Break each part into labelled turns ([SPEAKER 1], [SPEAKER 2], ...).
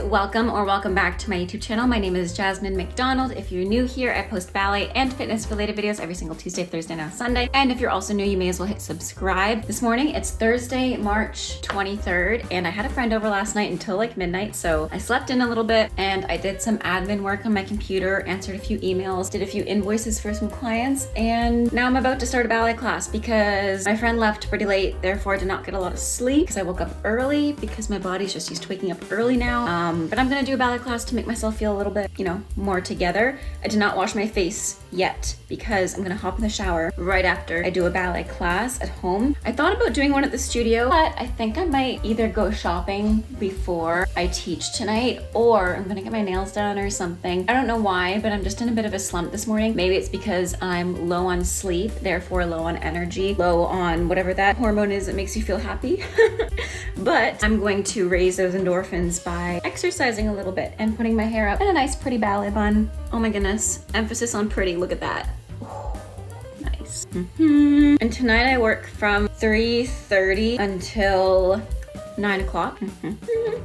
[SPEAKER 1] welcome or welcome back to my YouTube channel. My name is Jasmine McDonald. If you're new here, I post ballet and fitness related videos every single Tuesday, Thursday, and Sunday. And if you're also new, you may as well hit subscribe. This morning, it's Thursday, March 23rd, and I had a friend over last night until like midnight, so I slept in a little bit and I did some admin work on my computer, answered a few emails, did a few invoices for some clients, and now I'm about to start a ballet class because my friend left pretty late, therefore I did not get a lot of sleep because I woke up early because my body's just used to waking up early now. But I'm gonna do a ballet class to make myself feel a little bit, more together. I did not wash my face yet because I'm gonna hop in the shower right after I do a ballet class at home. I thought about doing one at the studio, but I think I might either go shopping before I teach tonight or I'm gonna get my nails done or something. I don't know why, but I'm just in a bit of a slump this morning. Maybe it's because I'm low on sleep, therefore low on energy, low on whatever that hormone is that makes you feel happy. But I'm going to raise those endorphins by exercising a little bit and putting my hair up in a nice pretty ballet bun. Oh my goodness, emphasis on pretty, look at that. Nice. And tonight I work from 3:30 until 9 o'clock.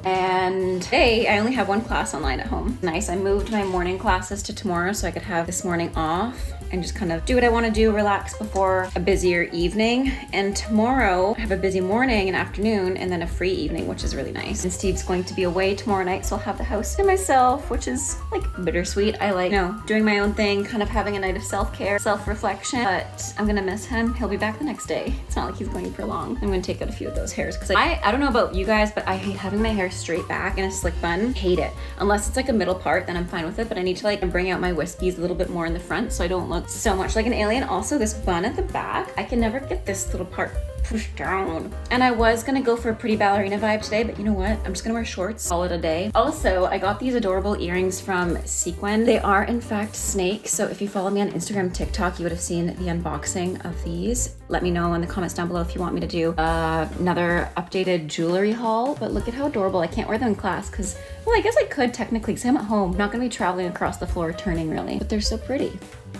[SPEAKER 1] And today I only have one class online at home. Nice, I moved my morning classes to tomorrow so I could have this morning off and just kind of do what I want to do, relax before a busier evening. And tomorrow I have a busy morning and afternoon and then a free evening, which is really nice. And Steve's going to be away tomorrow night, so I'll have the house to myself, which is like bittersweet. I like, doing my own thing, kind of having a night of self-care, self-reflection, but I'm gonna miss him. He'll be back the next day. It's not like he's going for long. I'm gonna take out a few of those hairs because I don't know about you guys, but I hate having my hair straight back in a slick bun. Hate it. Unless it's like a middle part, then I'm fine with it, but I need to like bring out my wispies a little bit more in the front so I don't look so much like an alien. Also, this bun at the back, I can never get this little part pushed down. And I was gonna go for a pretty ballerina vibe today, but you know what? I'm just gonna wear shorts, call it a day. Also, I got these adorable earrings from Sequin. They are in fact snakes, so if you follow me on Instagram, TikTok, you would have seen the unboxing of these. Let me know in the comments down below if you want me to do another updated jewelry haul, but look at how adorable. I can't wear them in class because, well, I guess I could technically because I'm at home. I'm not gonna be traveling across the floor turning really, but they're so pretty.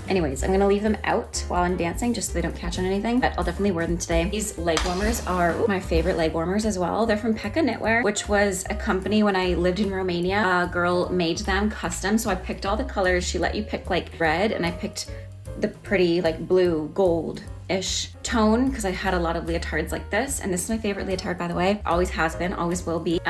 [SPEAKER 1] Anyways, I'm gonna leave them out while I'm dancing just so they don't catch on anything, but I'll definitely wear them today. These leg warmers are my favorite leg warmers as well. They're from Pekka Knitwear, which was a company when I lived in Romania. A girl made them custom, so I picked all the colors. She let you pick like red, and I picked the pretty like blue, gold-ish tone because I had a lot of leotards like this, and this is my favorite leotard, by the way. Always has been, always will be.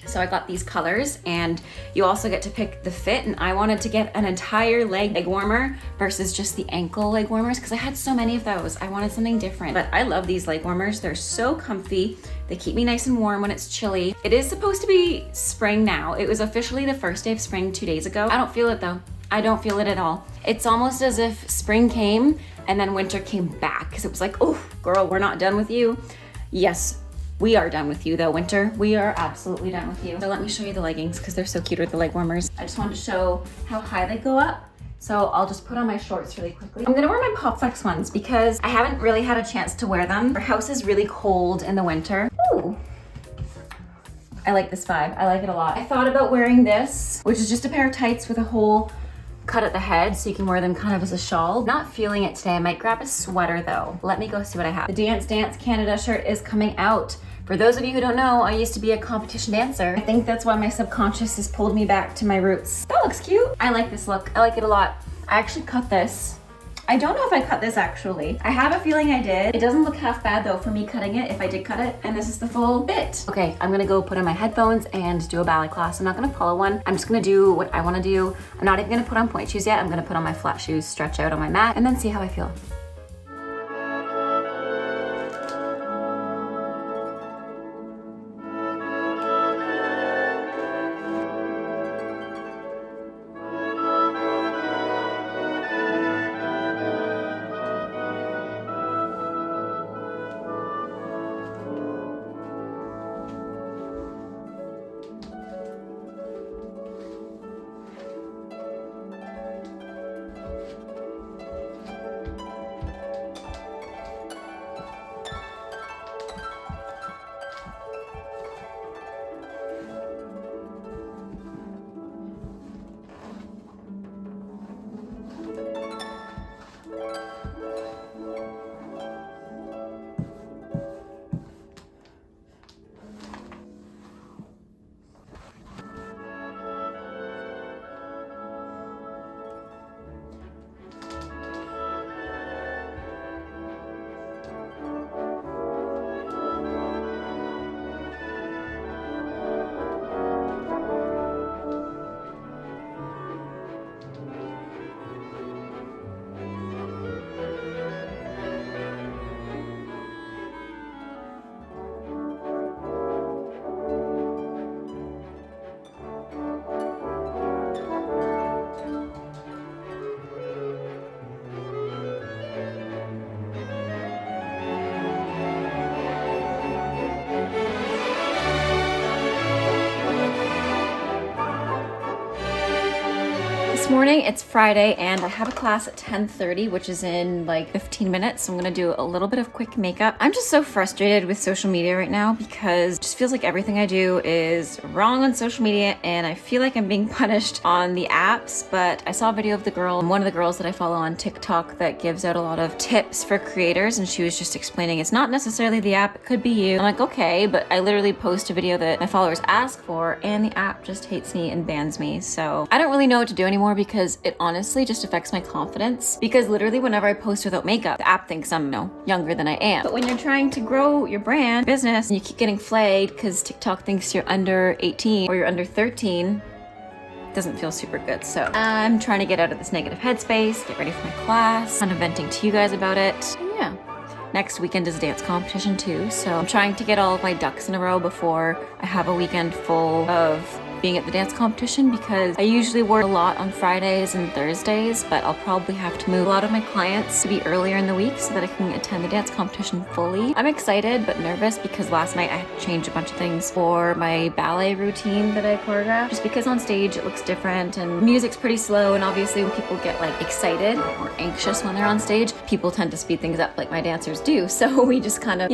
[SPEAKER 1] So I got these colors, and you also get to pick the fit, and I wanted to get an entire leg warmer versus just the ankle leg warmers because I had so many of those. I wanted something different, but I love these leg warmers. They're so comfy. They keep me nice and warm when it's chilly. It is supposed to be spring now. It was officially the first day of spring 2 days ago. I don't feel it though. I don't feel it at all. It's almost as if spring came and then winter came back because it was like, oh girl, we're not done with you. Yes, we are done with you though, winter. We are absolutely done with you. So let me show you the leggings because they're so cute with the leg warmers. I just wanted to show how high they go up. So I'll just put on my shorts really quickly. I'm gonna wear my Pop Flex ones because I haven't really had a chance to wear them. Our house is really cold in the winter. Ooh. I like this vibe. I like it a lot. I thought about wearing this, which is just a pair of tights with a hole cut at the head so you can wear them kind of as a shawl. Not feeling it today. I might grab a sweater though. Let me go see what I have. The Dance Dance Canada shirt is coming out. For those of you who don't know, I used to be a competition dancer. I think that's why my subconscious has pulled me back to my roots. That looks cute. I like this look. I like it a lot. I actually cut this. I don't know if I cut this actually. I have a feeling I did. It doesn't look half bad though for me cutting it if I did cut it. And this is the full bit. Okay, I'm gonna go put on my headphones and do a ballet class. I'm not gonna follow one. I'm just gonna do what I wanna do. I'm not even gonna put on pointe shoes yet. I'm gonna put on my flat shoes, stretch out on my mat, and then see how I feel. This morning, it's Friday, and I have a class at 10:30, which is in like 15 minutes. So I'm gonna do a little bit of quick makeup. I'm just so frustrated with social media right now because it just feels like everything I do is wrong on social media, and I feel like I'm being punished on the apps. But I saw a video of one of the girls that I follow on TikTok that gives out a lot of tips for creators, and she was just explaining it's not necessarily the app, it could be you. I'm like, okay, but I literally post a video that my followers ask for, and the app just hates me and bans me. So I don't really know what to do anymore because it honestly just affects my confidence, because literally whenever I post without makeup, the app thinks I'm younger than I am. But when you're trying to grow your brand business and you keep getting flagged because TikTok thinks you're under 18 or you're under 13, doesn't feel super good. So I'm trying to get out of this negative headspace, get ready for my class, kind of venting to you guys about it. And yeah, next weekend is a dance competition too, so I'm trying to get all of my ducks in a row before I have a weekend full of being at the dance competition, because I usually work a lot on Fridays and Thursdays, but I'll probably have to move a lot of my clients to be earlier in the week so that I can attend the dance competition fully. I'm excited but nervous because last night I had to change a bunch of things for my ballet routine that I choreographed, just because on stage it looks different and music's pretty slow, and obviously when people get like excited or anxious when they're on stage, people tend to speed things up like my dancers do. So we just kind of,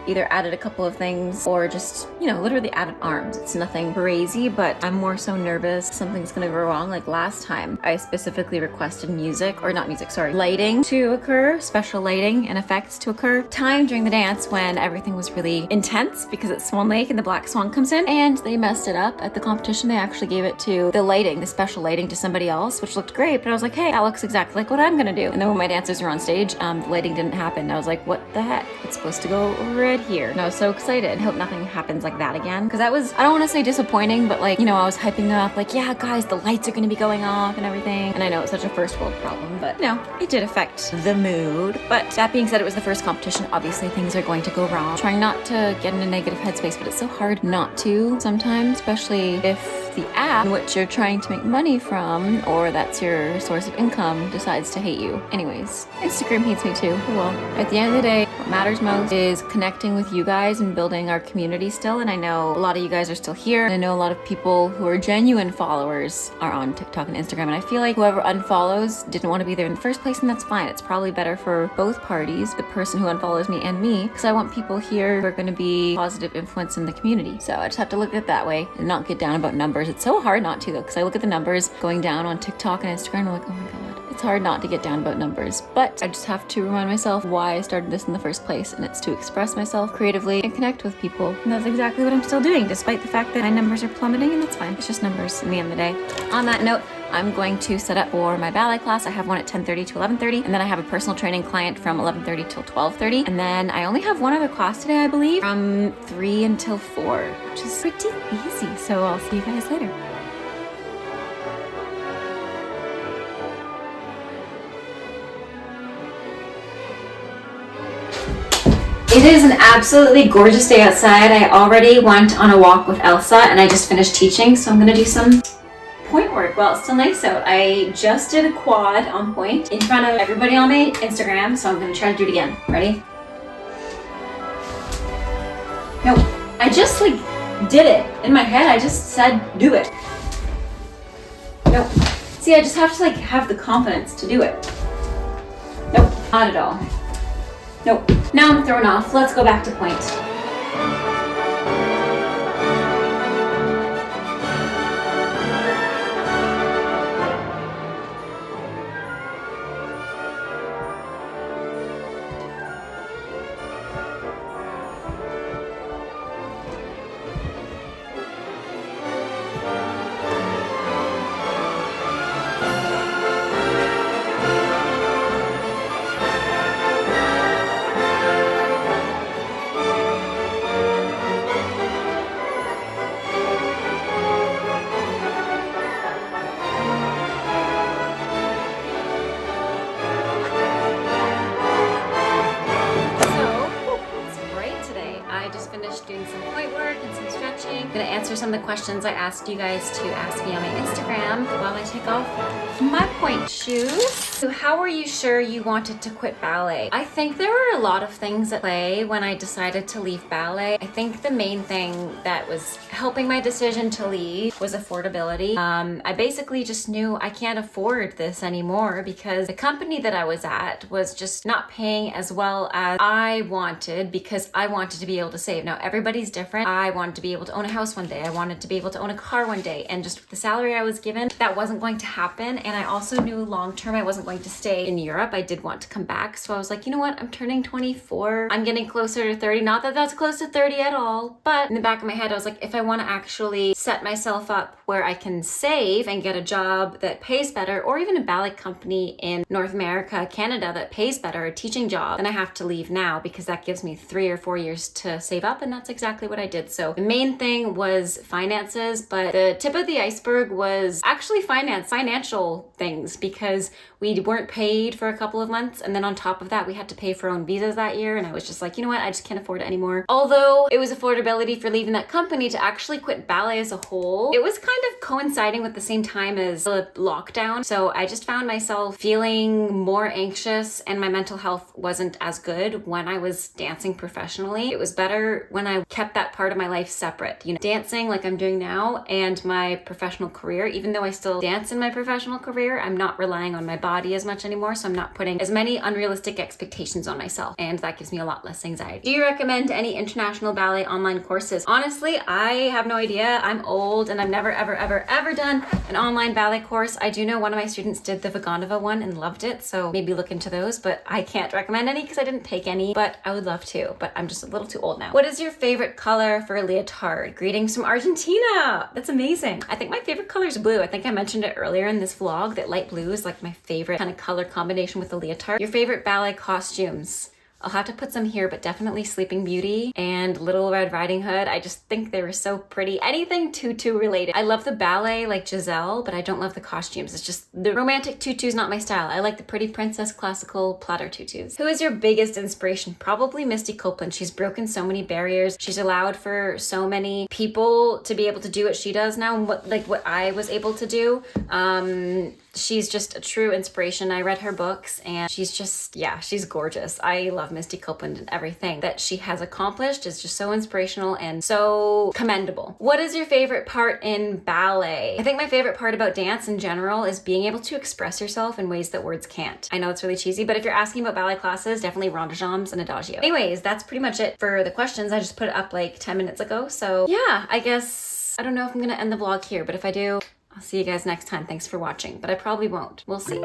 [SPEAKER 1] either added a couple of things or just, literally added arms. It's nothing crazy, but I'm more so nervous something's gonna go wrong. Like last time, I specifically requested lighting to occur, special lighting and effects to occur, time during the dance when everything was really intense because it's Swan Lake and the Black Swan comes in, and they messed it up at the competition. They actually gave it to the special lighting to somebody else, which looked great, but I was like, hey, that looks exactly like what I'm gonna do. And then when my dancers were on stage, the lighting didn't happen. I was like, what the heck? It's supposed to go right here. And I was so excited. I hope nothing happens like that again, because that was, I don't want to say disappointing, but I was hyping them up like, yeah guys, the lights are going to be going off and everything. And I know it's such a first world problem, but it did affect the mood. But that being said, it was the first competition. Obviously things are going to go wrong. Trying not to get in a negative headspace, but it's so hard not to sometimes, especially if the app in which you're trying to make money from, or that's your source of income, decides to hate you. Anyways, Instagram hates me too. Oh well. At the end of the day, what matters most is connecting with you guys and building our community still. And I know a lot of you guys are still here. And I know a lot of people who are genuine followers are on TikTok and Instagram. And I feel like whoever unfollows didn't want to be there in the first place, and that's fine. It's probably better for both parties, the person who unfollows me and me, because I want people here who are going to be positive influence in the community. So I just have to look at it that way and not get down about numbers. It's so hard not to though, because I look at the numbers going down on TikTok and Instagram and I'm like, oh my god. It's hard not to get down about numbers, but I just have to remind myself why I started this in the first place, and it's to express myself creatively and connect with people. And that's exactly what I'm still doing, despite the fact that my numbers are plummeting, and that's fine. It's just numbers in the end of the day. On that note, I'm going to set up for my ballet class. I have one at 10:30 to 11:30, and then I have a personal training client from 11:30 till 12:30, and then I only have one other class today, I believe, from 3 until 4, which is pretty easy. So I'll see you guys later. It is an absolutely gorgeous day outside. I already went on a walk with Elsa and I just finished teaching, so I'm gonna do some point work while it's still nice out. I just did a quad on point in front of everybody on my Instagram, so I'm gonna try to do it again. Ready? No, I just did it. In my head, I just said do it. Nope. See, I just have to have the confidence to do it. Nope, not at all. Nope. Now I'm thrown off. Let's go back to point. answer some of the questions I asked you guys to ask me on my Instagram while I take off my pointe shoes. So how were you sure you wanted to quit ballet? I think there were a lot of things at play when I decided to leave ballet. I think the main thing that was helping my decision to leave was affordability. I basically just knew I can't afford this anymore because the company that I was at was just not paying as well as I wanted because I wanted to be able to save. Now everybody's different. I wanted to be able to own a house one day. I wanted to be able to own a car one day. And just with the salary I was given, that wasn't going to happen. And I also knew long term I wasn't going to stay in Europe. I did want to come back. So I was like, you know what? I'm turning 24. I'm getting closer to 30. Not that that's close to 30 at all. But in the back of my head, I was like, if I want to actually set myself up where I can save and get a job that pays better, or even a ballet company in North America, Canada that pays better, a teaching job, then I have to leave now because that gives me 3 or 4 years to save up. And that's exactly what I did. So the main thing was finances, but the tip of the iceberg was actually financial things because we weren't paid for a couple of months. And then on top of that, we had to pay for our own visas that year. And I was just like, you know what? I just can't afford it anymore. Although it was affordability for leaving that company to actually quit ballet as a whole, it was kind of coinciding with the same time as the lockdown. So I just found myself feeling more anxious and my mental health wasn't as good when I was dancing professionally. It was better when I kept that part of my life separate, you know, dancing like I'm doing now and my professional career. Even though I still dance in my professional career, I'm not relying on my body as much anymore. So I'm not putting as many unrealistic expectations on myself. And that gives me a lot less anxiety. Do you recommend any international ballet online courses? Honestly, I have no idea. I'm old and I've never, ever done an online ballet course. I do know one of my students did the Vaganova one and loved it. So maybe look into those, but I can't recommend any because I didn't take any, but I would love to, but I'm just a little too old now. What is your favorite color for a leotard? Greetings from Argentina. That's amazing. I think my favorite color is blue. I think I mentioned it earlier in this vlog that light blue is like my favorite kind of color combination with the leotard. Your favorite ballet costumes? I'll have to put some here, but definitely Sleeping Beauty and Little Red Riding Hood. I just think they were so pretty. Anything tutu related. I love the ballet like Giselle, but I don't love the costumes. It's just the romantic tutu's not my style. I like the pretty princess classical platter tutus. Who is your biggest inspiration? Probably Misty Copeland. She's broken so many barriers. She's allowed for so many people to be able to do what she does now and what I was able to do. She's just a true inspiration. I read her books and she's just, yeah, she's gorgeous. I love Misty Copeland and everything that she has accomplished is just so inspirational and so commendable. What is your favorite part in ballet? I think my favorite part about dance in general is being able to express yourself in ways that words can't. I know it's really cheesy, but if you're asking about ballet classes, definitely rondejams and adagio. Anyways, that's pretty much it for the questions. I just put it up like 10 minutes ago. So yeah, I guess, I don't know if I'm gonna end the vlog here, but if I do, I'll see you guys next time. Thanks for watching, but I probably won't. We'll see.